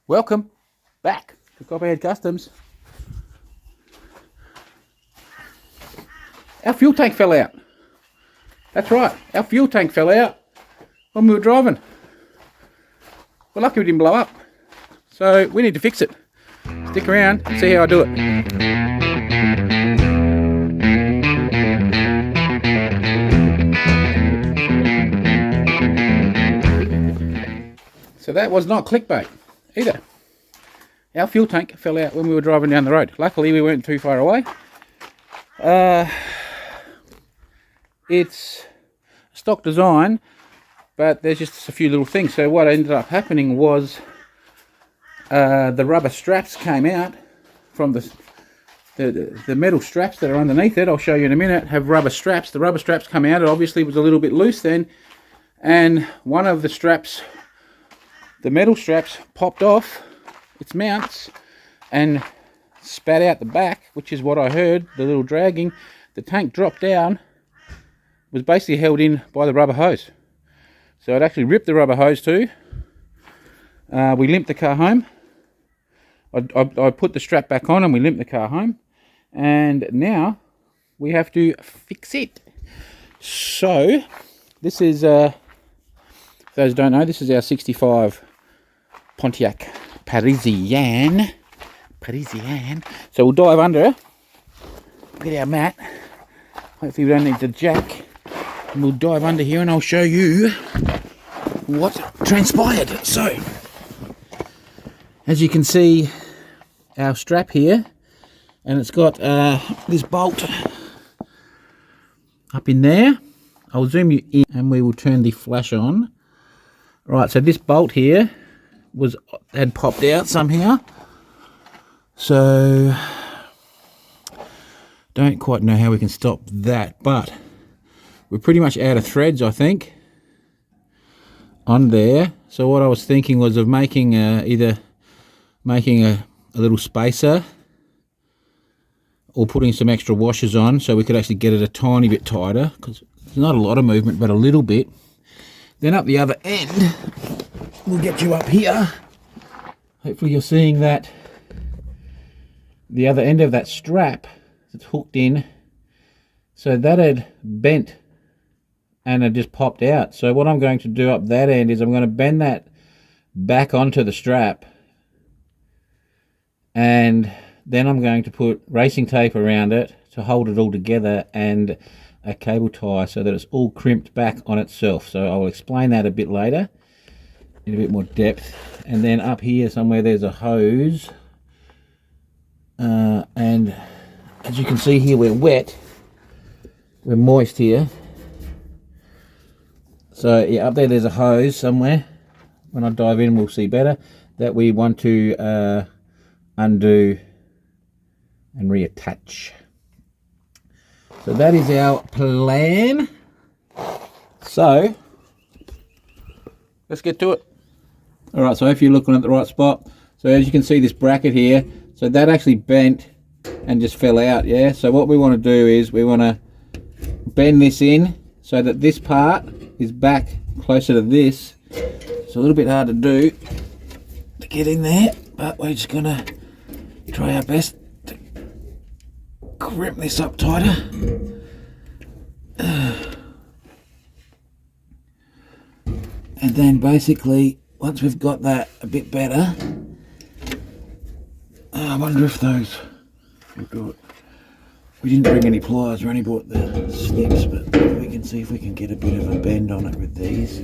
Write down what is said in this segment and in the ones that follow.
Welcome back to Copperhead Customs. Our fuel tank fell out. That's right, our fuel tank fell out when we were driving. We're lucky we didn't blow up. So we need to fix it. Stick around and see how I do it. So that was not clickbait either. Our fuel tank fell out when we were driving down the road. Luckily we weren't too far away. It's stock design, but there's just a few little things. So what ended up happening was the rubber straps came out from the metal straps that are underneath it. I'll show you in a minute. Have rubber straps. The rubber straps come out. It obviously was a little bit loose then, and one of the straps, the metal straps, popped off its mounts and spat out the back, which is what I heard, the little dragging. The tank dropped down, was basically held in by the rubber hose. So it actually ripped the rubber hose too. We limped the car home. I put the strap back on and we limped the car home. And now we have to fix it. So this is, for those who don't know, this is our 65 Pontiac Parisienne. So we'll dive under, get our mat. Hopefully we don't need the jack. And we'll dive under here and I'll show you what transpired. So, as you can see, our strap here, and it's got this bolt up in there. I'll zoom you in and we will turn the flash on. Right, so this bolt here had popped out somehow. So, don't quite know how we can stop that, but we're pretty much out of threads, I think, on there. So what I was thinking was of making either making a little spacer or putting some extra washers on so we could actually get it a tiny bit tighter, because there's not a lot of movement but a little bit. Then up the other end, we'll get you up here. Hopefully you're seeing that the other end of that strap that's hooked in, so that had bent and it just popped out. So what I'm going to do up that end is I'm going to bend that back onto the strap, and then I'm going to put racing tape around it to hold it all together and a cable tie so that it's all crimped back on itself. So I'll explain that a bit later in a bit more depth. And then up here somewhere there's a hose, and as you can see here, we're wet, we're moist here. So yeah, up there's a hose somewhere. When I dive in we'll see better, that we want to undo and reattach. So that is our plan. So let's get to it. Alright, so if you're looking at the right spot, so as you can see this bracket here, so that actually bent and just fell out, yeah? So what we want to do is we want to bend this in so that this part is back closer to this. It's a little bit hard to do to get in there, but we're just going to try our best to crimp this up tighter. And then basically, once we've got that a bit better, I wonder if those will do it. We didn't bring any pliers, we only bought the snips, but we can see if we can get a bit of a bend on it with these.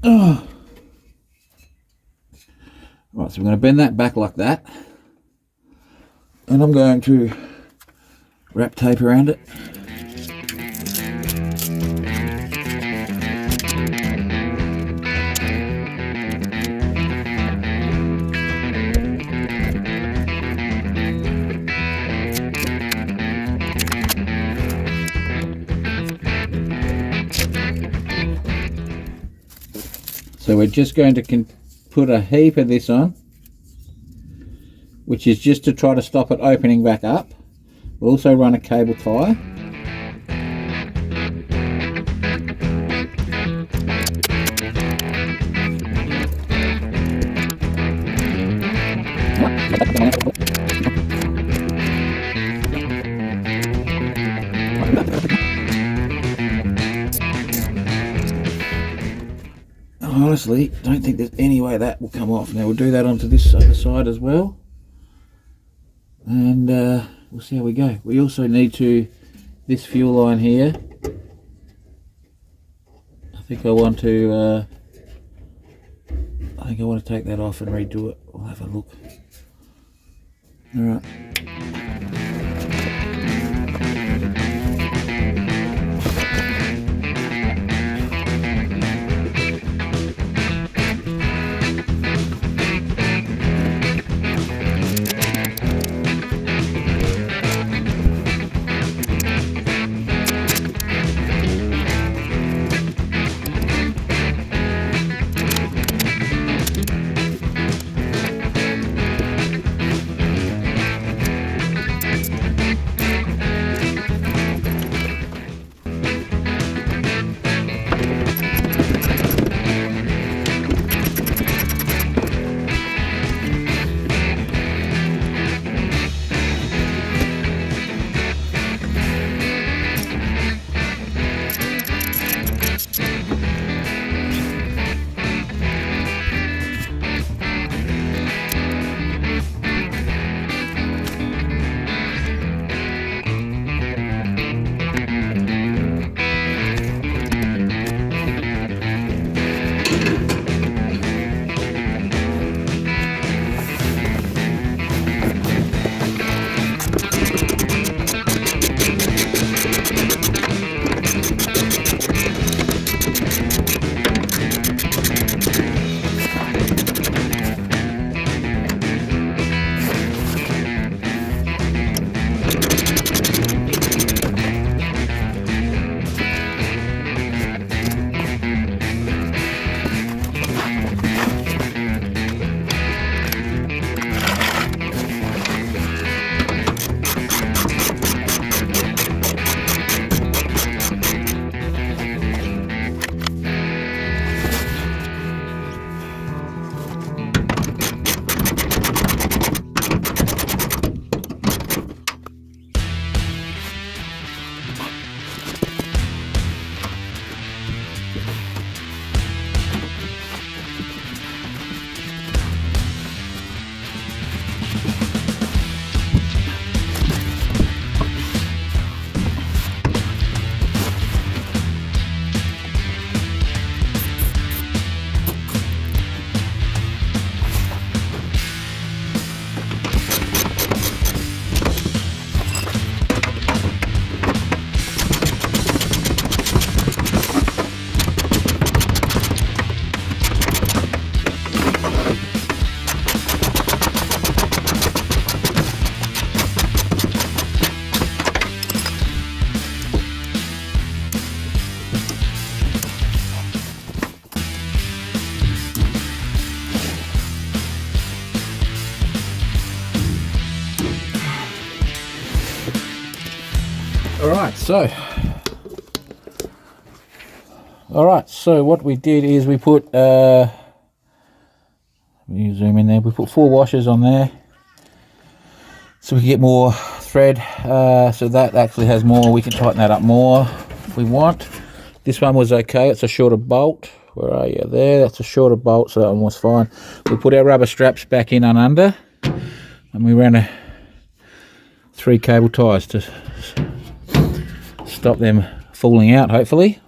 Oh. Right, so we're going to bend that back like that, and I'm going to wrap tape around it. So we're just going to put a heap of this on, which is just to try to stop it opening back up. We'll also run a cable tie. Honestly, don't think there's any way that will come off. Now we'll do that onto this other side as well, and we'll see how we go. We also need to, this fuel line here, I think I want to take that off and redo it. We'll have a look. All right. Alright, so what we did is we put, you zoom in there, we put 4 washers on there so we can get more thread, so that actually has more, we can tighten that up more if we want. This one was okay, it's a shorter bolt. Where are you? There, that's a shorter bolt, so that one was fine. We put our rubber straps back in and under, and we ran 3 cable ties to stop them falling out, hopefully.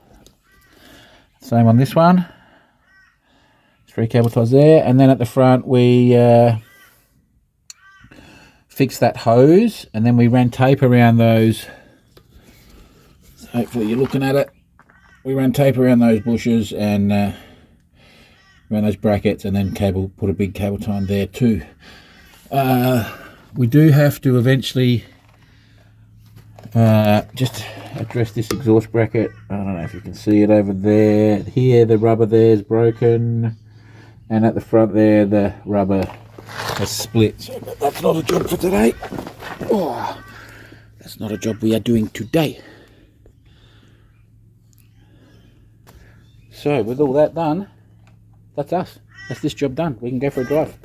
Same on this one. 3 cable ties there, and then at the front we fixed that hose, and then we ran tape around those. So hopefully you're looking at it. We ran tape around those bushes and around those brackets, and then put a big cable tie on there too. We do have to eventually just address this exhaust bracket. I don't know if you can see it over there. Here the rubber there is broken, and at the front there the rubber has split. So that's not a job for today. Oh, that's not a job we are doing today. So with all that done, that's us. That's this job done. We can go for a drive.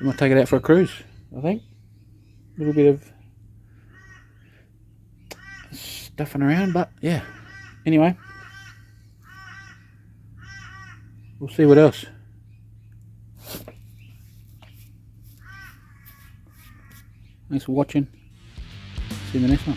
We might take it out for a cruise, I think. A little bit of stuffing around, but yeah. Anyway, we'll see what else. Thanks for watching. See you in the next one.